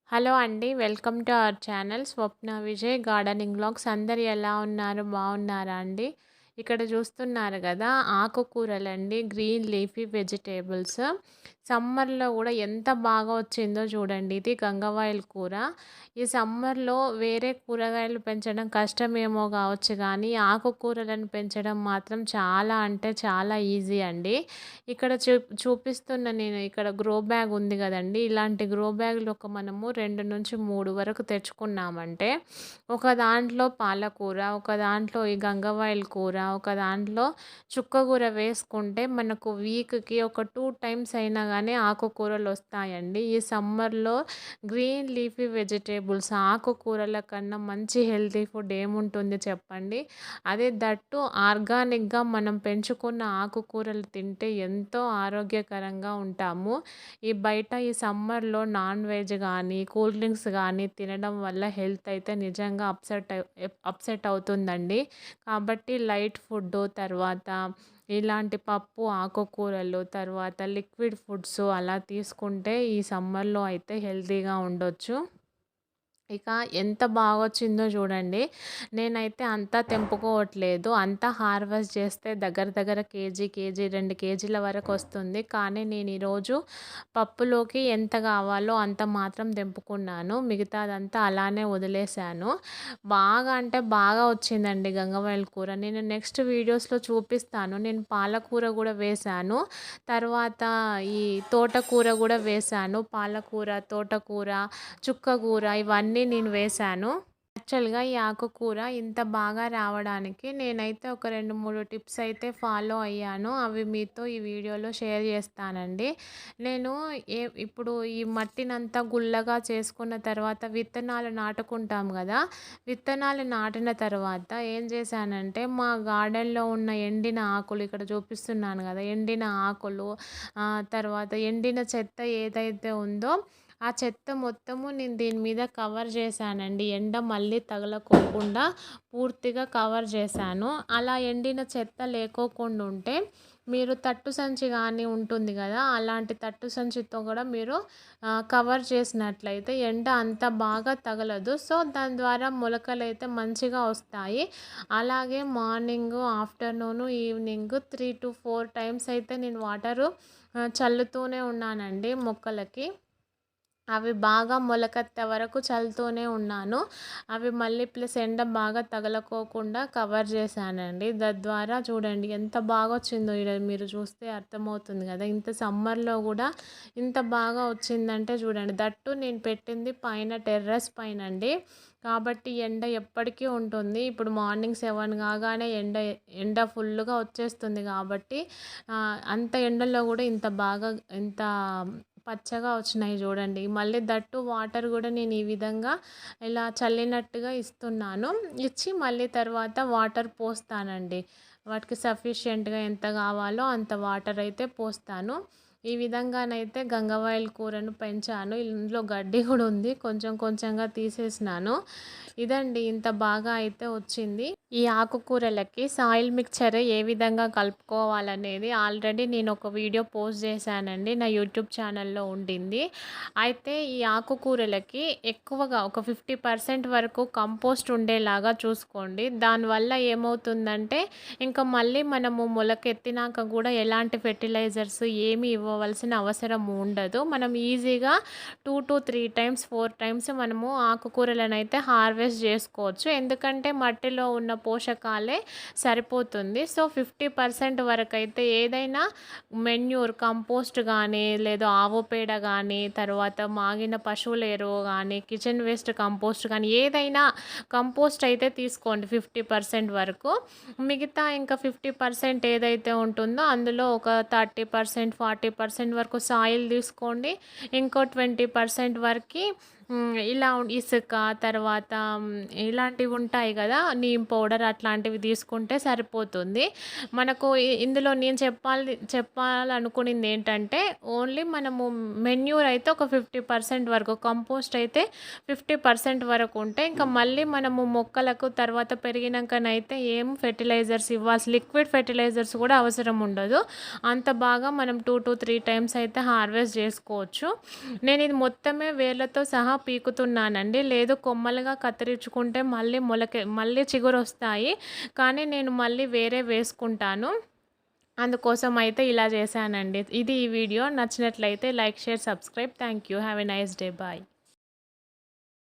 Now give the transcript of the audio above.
Hello అండి. Welcome to our channel Swapna Vijay gardening vlogs. అందరూ ఎలా ఉన్నారు? బాగున్నారా అండి? ఇక్కడ చూస్తున్నారు కదా, ఆకుకూరలండి. Green leafy vegetables. సమ్మర్లో కూడా ఎంత బాగా వచ్చిందో చూడండి. ఇది గంగవాయిల్ కూర. ఈ సమ్మర్లో వేరే కూరగాయలు పెంచడం కష్టమేమో కావచ్చు, కానీ ఆకుకూరలను పెంచడం మాత్రం చాలా అంటే చాలా ఈజీ అండి. ఇక్కడ చూపిస్తున్న నేను ఇక్కడ గ్రో బ్యాగ్ ఉంది కదండి. ఇలాంటి గ్రో బ్యాగ్‌లు మనము 2-3 వరకు తెచ్చుకున్నామంటే, ఒక దాంట్లో పాలకూర, ఒక దాంట్లో ఈ గంగవాయిల్ కూర, ఒక దాంట్లో చుక్కకూర వేసుకుంటే మనకు వీక్‌కి ఒక 2 టైమ్స్ అయినా గానీ ఆకుకూరలు వస్తాయండి. ఈ సమ్మర్‌లో గ్రీన్ లీఫీ వెజిటేబుల్స్, ఆకుకూరల కన్నా మంచి హెల్తీ ఫుడ్ ఏముంటుంది చెప్పండి? అదే దట్టు ఆర్గానిక్‌గా మనం పెంచుకున్న ఆకుకూరలు తింటే ఎంతో ఆరోగ్యకరంగా ఉంటాము. ఈ సమ్మర్‌లో నాన్ వెజ్ గానీ, కూల్ డ్రింక్స్ గానీ తినడం వల్ల హెల్త్ అయితే నిజంగా అప్సెట్ అవుతుందండి. కాబట్టి లైట్ ఫుడ్డు, తర్వాత ఇలాంటి పప్పు, ఆకుకూరలు, తర్వాత లిక్విడ్ ఫుడ్స్ అలా తీసుకుంటే ఈ సమ్మర్‌లో అయితే హెల్తీగా ఉండొచ్చు. ఇక ఎంత బాగొచ్చిందో చూడండి. నేనైతే అంతా తెంపుకోవట్లేదు. అంతా హార్వెస్ట్ చేస్తే దగ్గర దగ్గర కేజీ, 2 కేజీల వరకొస్తుంది. కానీ నేను ఈరోజు పప్పులోకి ఎంత కావాలో అంత మాత్రం తెంపుకున్నాను. మిగతాదంతా అలానే వదిలేశాను. బాగా అంటే బాగా వచ్చిందండి గంగవాయల కూర. నేను నెక్స్ట్ వీడియోస్‌లో చూపిస్తాను. నేను పాలకూర కూడా వేశాను. తర్వాత ఈ తోటకూర కూడా వేశాను. పాలకూర, తోటకూర, చుక్కకూర ఇవన్నీ నేను వేశాను. యాక్చువల్‌గా ఈ ఆకుకూర ఇంత బాగా రావడానికి నేనైతే ఒక 2, 3 టిప్స్ అయితే ఫాలో అయ్యాను. అవి మీతో ఈ వీడియోలో షేర్ చేస్తానండి. నేను ఇప్పుడు ఈ మట్టినంతా గుల్లగా చేసుకున్న తర్వాత విత్తనాలు నాటుకుంటాం గదా! విత్తనాలు నాటిన తర్వాత ఏం చేశానంటే, మా గార్డెన్‌లో ఉన్న ఎండిన ఆకులు ఇక్కడ చూపిస్తున్నాను గదా! ఎండిన ఆకులు, తర్వాత ఎండిన చెత్త ఏదైతే ఉందో ఆ చెత్త మొత్తము నేను దీని మీద కవర్ చేశానండి. ఎండ మళ్ళీ తగలకోకుండా పూర్తిగా కవర్ చేశాను. అలా ఎండిన చెత్త లేకోకుండా ఉంటే మీరు తట్టు సంచి గానీ ఉంటుంది గదా! అలాంటి తట్టు సంచితో కూడా మీరు కవర్ చేసినట్లయితే ఎండ అంత బాగా తగలదు. సో, దాని ద్వారా మొలకలైతే మంచిగా వస్తాయి. అలాగే మార్నింగు, ఆఫ్టర్‌నూను, ఈవినింగు 3-4 టైమ్స్ అయితే నేను వాటరు చల్లుతూనే ఉన్నానండి మొక్కలకి. అవి బాగా మొలకెత్తే వరకు చల్లుతూనే ఉన్నాను. అవి మళ్ళీ ప్లస్ ఎండ బాగా తగలకోకుండా కవర్ చేశానండి. తద్వారా చూడండి ఎంత బాగొచ్చిందో. ఈడ మీరు చూస్తే అర్థమవుతుంది కదా! ఇంత సమ్మర్‌లో కూడా ఇంత బాగా వచ్చిందంటే చూడండి. దట్టు నేను పెట్టింది పైన టెర్రస్ పైనండి. కాబట్టి ఎండ ఎప్పటికీ ఉంటుంది. ఇప్పుడు మార్నింగ్ 7 కాగానే ఎండ ఫుల్లుగా వచ్చేస్తుంది కాబట్టి అంత ఎండలో కూడా ఇంత పచ్చగా వచ్చినాయి చూడండి. మళ్ళీ దట్టు వాటర్ కూడా నేను ఈ విధంగా ఇలా చల్లినట్టుగా ఇస్తున్నాను. ఇచ్చి మళ్ళీ తర్వాత వాటర్ పోస్తానండి. వాటికి సఫిషియెంట్‌గా ఎంత కావాలో అంత వాటర్ అయితే పోస్తాను. ఈ విధంగానైతే గంగవాయల కూరను పెంచాను. ఇందులో గడ్డి కూడా ఉంది. కొంచెం కొంచెంగా తీసేసినాను. ఇదండి ఇంత బాగా అయితే వచ్చింది. ఈ ఆకుకూరలకి సాయిల్ మిక్చర్ ఏ విధంగా కలుపుకోవాలనేది ఆల్రెడీ నేను ఒక వీడియో పోస్ట్ చేశానండి. నా యూట్యూబ్ ఛానల్‌లో ఉండింది. అయితే ఈ ఆకుకూరలకి ఎక్కువగా ఒక 50% వరకు కంపోస్ట్ ఉండేలాగా చూసుకోండి. దానివల్ల ఏమవుతుందంటే, ఇంకా మళ్ళీ మనము మొలకెత్తినాక కూడా ఎలాంటి ఫెర్టిలైజర్స్ ఏమి ఇవ్వవలసిన అవసరం ఉండదు. మనం ఈజీగా 2-3 టైమ్స్, 4 టైమ్స్ మనము ఆకుకూరలనైతే హార్వెస్ట్ చేసుకోవచ్చు. ఎందుకంటే మట్టిలో ఉన్న పోషకాలే సరిపోతుంది. సో, 50% వరకైతే ఏదైనా మెన్యూర్ కంపోస్ట్ గానీ, లేదా ఆవు పేడ గానీ, తర్వాత మాగిన పశువుల ఎరువు గానీ, కిచెన్ వేస్ట్ కంపోస్ట్ గానీ, ఏదైనా కంపోస్ట్ అయితే తీసుకోండి 50% వరకు. మిగతా ఇంకా 50% ఏదైతే ఉంటుందో అందులో ఒక 30%, 40% వరకు సాయిల్ తీసుకోండి. ఇంకో 20% వరకి ఇలా ఇసుక, తర్వాత ఇలాంటివి ఉంటాయి కదా! నీమ్ పౌడర్ అట్లాంటివి తీసుకుంటే సరిపోతుంది. మనకు ఇందులో నేను చెప్పాలనుకునింది ఏంటంటే, ఓన్లీ మనము మెన్యూర్ అయితే ఒక 50% వరకు, కంపోస్ట్ అయితే 50% వరకు ఉంటే ఇంకా మళ్ళీ మనము మొక్కలకు తర్వాత పెరిగినాకనైతే ఏం ఫెర్టిలైజర్స్ లిక్విడ్ ఫెర్టిలైజర్స్ కూడా అవసరం ఉండదు. అంత బాగా మనం 2-3 టైమ్స్ అయితే హార్వెస్ట్ చేసుకోవచ్చు. నేను ఇది మొత్తమే వేర్లతో సహా పీకుతున్నానండి. లేదు కొమ్మలుగా కత్తిరించుకుంటే మళ్ళీ చిగురొస్తాయి. కానీ నేను మళ్ళీ వేరే వేసుకుంటాను. అందుకోసం అయితే ఇలా చేశానండి. ఇది ఈ వీడియో నచ్చినట్లయితే like, share, subscribe. Thank you. Have a nice day. Bye.